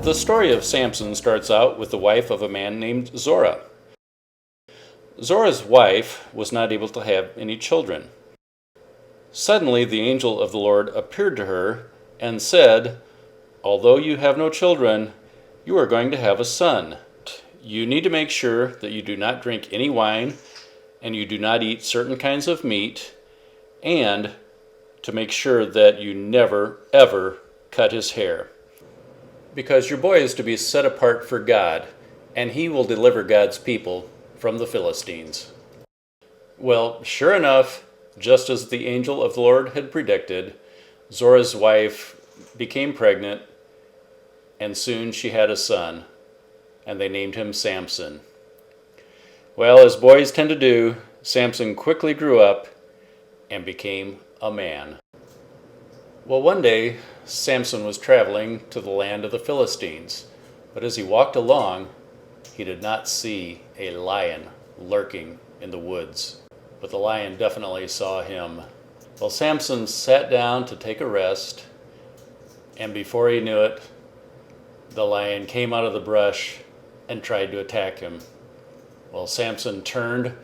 The story of Samson starts out with the wife of a man named Zora. Zora's wife was not able to have any children. Suddenly the angel of the Lord appeared to her and said, "Although you have no children, you are going to have a son. You need to make sure that you do not drink any wine, and you do not eat certain kinds of meat, and to make sure that you never, ever cut his hair. Because your boy is to be set apart for God, and he will deliver God's people from the Philistines." Well, sure enough, just as the angel of the Lord had predicted, Zora's wife became pregnant, and soon she had a son, and they named him Samson. Well, as boys tend to do, Samson quickly grew up and became a man. Well, one day, Samson was traveling to the land of the Philistines, but as he walked along, he did not see a lion lurking in the woods, but the lion definitely saw him. Well, Samson sat down to take a rest, and before he knew it, the lion came out of the brush and tried to attack him. Well, Samson turned,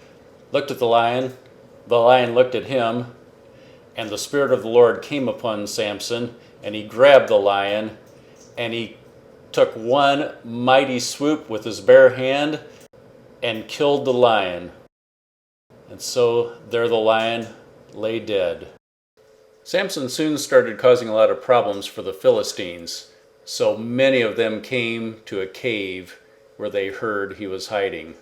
looked at the lion looked at him, and the Spirit of the Lord came upon Samson, and he grabbed the lion, and he took one mighty swoop with his bare hand and killed the lion. And so there the lion lay dead. Samson soon started causing a lot of problems for the Philistines, so many of them came to a cave where they heard he was hiding.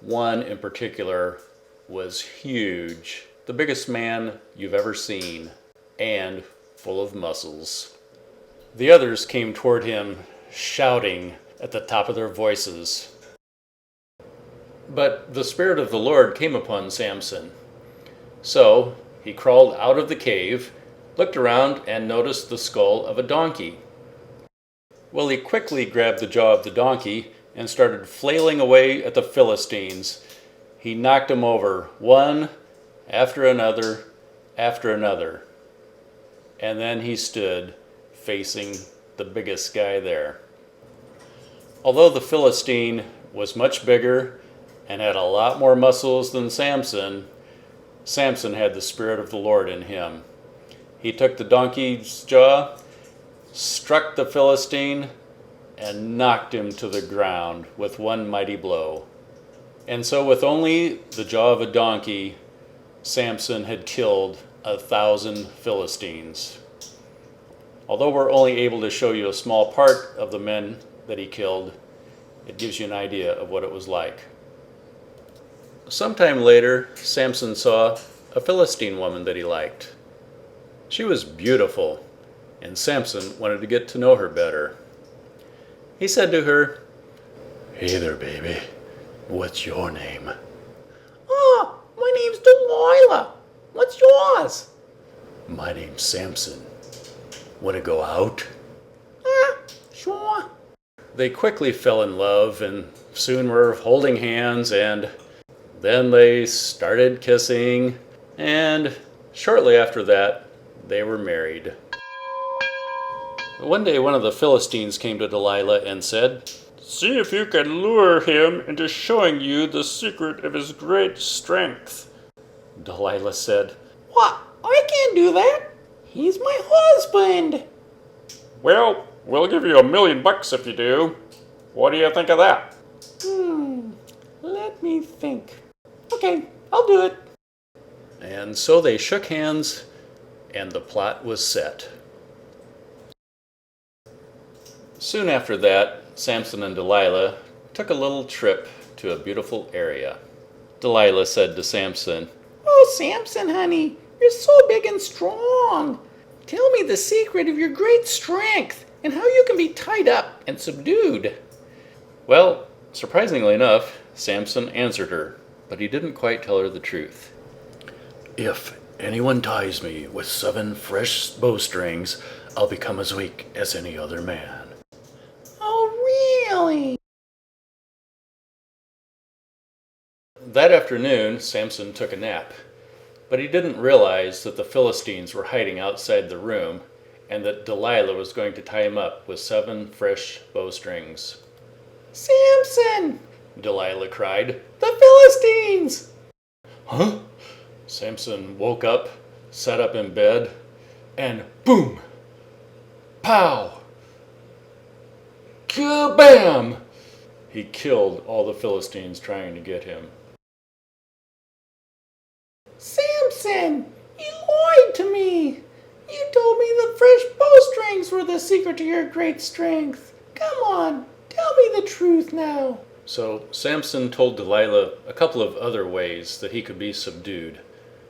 One in particular was huge, the biggest man you've ever seen, and full of muscles. The others came toward him, shouting at the top of their voices. But the Spirit of the Lord came upon Samson. So he crawled out of the cave, looked around, and noticed the skull of a donkey. Well, he quickly grabbed the jaw of the donkey and started flailing away at the Philistines. He knocked them over, one after another, and then he stood facing the biggest guy there. Although the Philistine was much bigger and had a lot more muscles than Samson, Samson had the Spirit of the Lord in him. He took the donkey's jaw, struck the Philistine, and knocked him to the ground with one mighty blow. And so with only the jaw of a donkey, Samson had killed 1,000 Philistines. Although we're only able to show you a small part of the men that he killed, it gives you an idea of what it was like. Sometime later, Samson saw a Philistine woman that he liked. She was beautiful, and Samson wanted to get to know her better. He said to her, "Hey there, baby. What's your name?" "Oh, my name's Delilah. What's yours?" "My name's Samson. Want to go out?" Sure." They quickly fell in love and soon were holding hands, and then they started kissing, and shortly after that, they were married. One day, one of the Philistines came to Delilah and said, "See if you can lure him into showing you the secret of his great strength." Delilah said, "What? I can't do that. He's my husband." "Well, we'll give you $1 million if you do. What do you think of that?" Let me think. Okay, I'll do it. And so they shook hands, and the plot was set. Soon after that, Samson and Delilah took a little trip to a beautiful area. Delilah said to Samson, "Oh, Samson, honey, you're so big and strong. Tell me the secret of your great strength and how you can be tied up and subdued." Well, surprisingly enough, Samson answered her, but he didn't quite tell her the truth. "If anyone ties me with 7 fresh bowstrings, I'll become as weak as any other man." Oh, really? That afternoon, Samson took a nap, but he didn't realize that the Philistines were hiding outside the room, and that Delilah was going to tie him up with 7 fresh bowstrings. Samson! Delilah cried. The Philistines! Huh? Samson woke up, sat up in bed, and boom! Pow! Kabam! He killed all the Philistines trying to get him. Samson, you lied to me. You told me the fresh bowstrings were the secret to your great strength. Come on, tell me the truth now. So Samson told Delilah a couple of other ways that he could be subdued,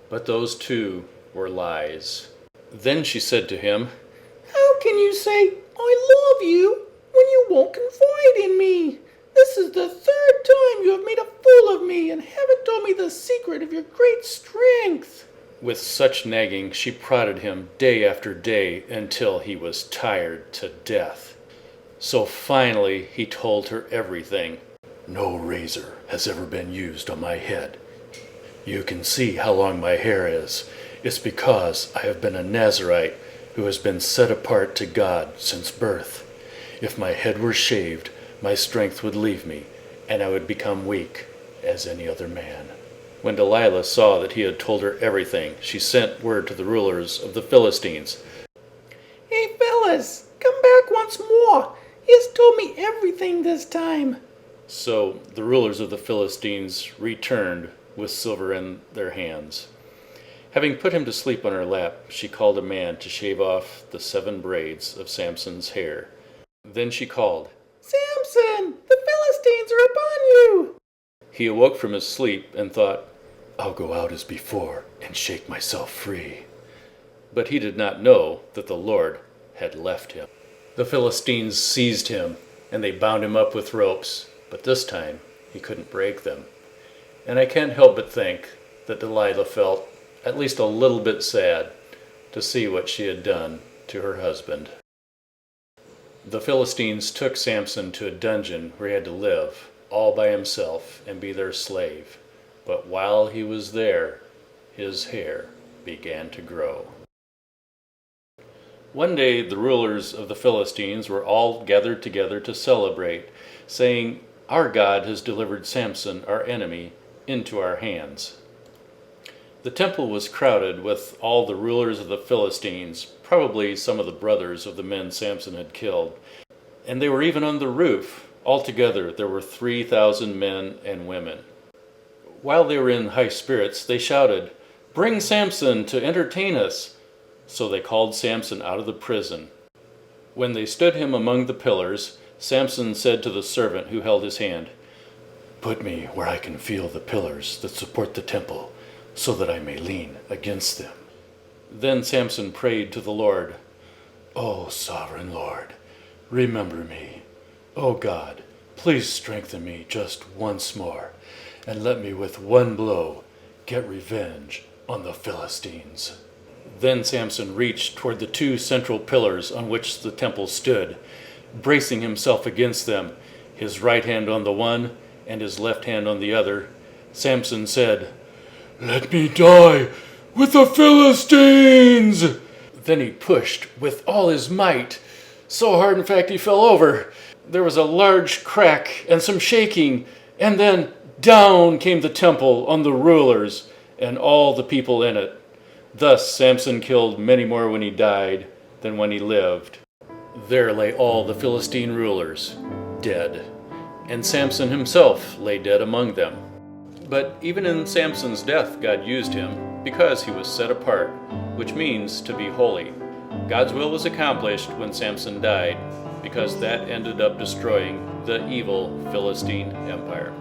but those too were lies. Then she said to him, How can you say, I love you, when you won't confide in me? This is the 3rd time you have made a fool of me and haven't told me the secret of your great strength. With such nagging, she prodded him day after day until he was tired to death. So finally he told her everything. No razor has ever been used on my head. You can see how long my hair is. It's because I have been a Nazirite who has been set apart to God since birth. If my head were shaved, my strength would leave me, and I would become weak as any other man. When Delilah saw that he had told her everything, she sent word to the rulers of the Philistines. Hey fellas, come back once more. He has told me everything this time. So the rulers of the Philistines returned with silver in their hands. Having put him to sleep on her lap, she called a man to shave off the 7 braids of Samson's hair. Then she called, Samson, the Philistines are upon you. He awoke from his sleep and thought, I'll go out as before and shake myself free. But he did not know that the Lord had left him. The Philistines seized him, and they bound him up with ropes, but this time he couldn't break them. And I can't help but think that Delilah felt at least a little bit sad to see what she had done to her husband. The Philistines took Samson to a dungeon where he had to live all by himself and be their slave. But while he was there, his hair began to grow. One day the rulers of the Philistines were all gathered together to celebrate, saying, Our God has delivered Samson, our enemy, into our hands. The temple was crowded with all the rulers of the Philistines, probably some of the brothers of the men Samson had killed, and they were even on the roof. Altogether, there were 3,000 men and women. While they were in high spirits, they shouted, Bring Samson to entertain us! So they called Samson out of the prison. When they stood him among the pillars, Samson said to the servant who held his hand, Put me where I can feel the pillars that support the temple, so that I may lean against them. Then Samson prayed to the Lord, O sovereign Lord, remember me. O God, please strengthen me just once more, and let me with one blow get revenge on the Philistines. Then Samson reached toward the 2 central pillars on which the temple stood, bracing himself against them, his right hand on the one and his left hand on the other. Samson said, Let me die with the Philistines! Then he pushed with all his might, so hard in fact he fell over. There was a large crack and some shaking, and then down came the temple on the rulers and all the people in it. Thus Samson killed many more when he died than when he lived. There lay all the Philistine rulers, dead, and Samson himself lay dead among them. But even in Samson's death, God used him because he was set apart, which means to be holy. God's will was accomplished when Samson died, because that ended up destroying the evil Philistine empire.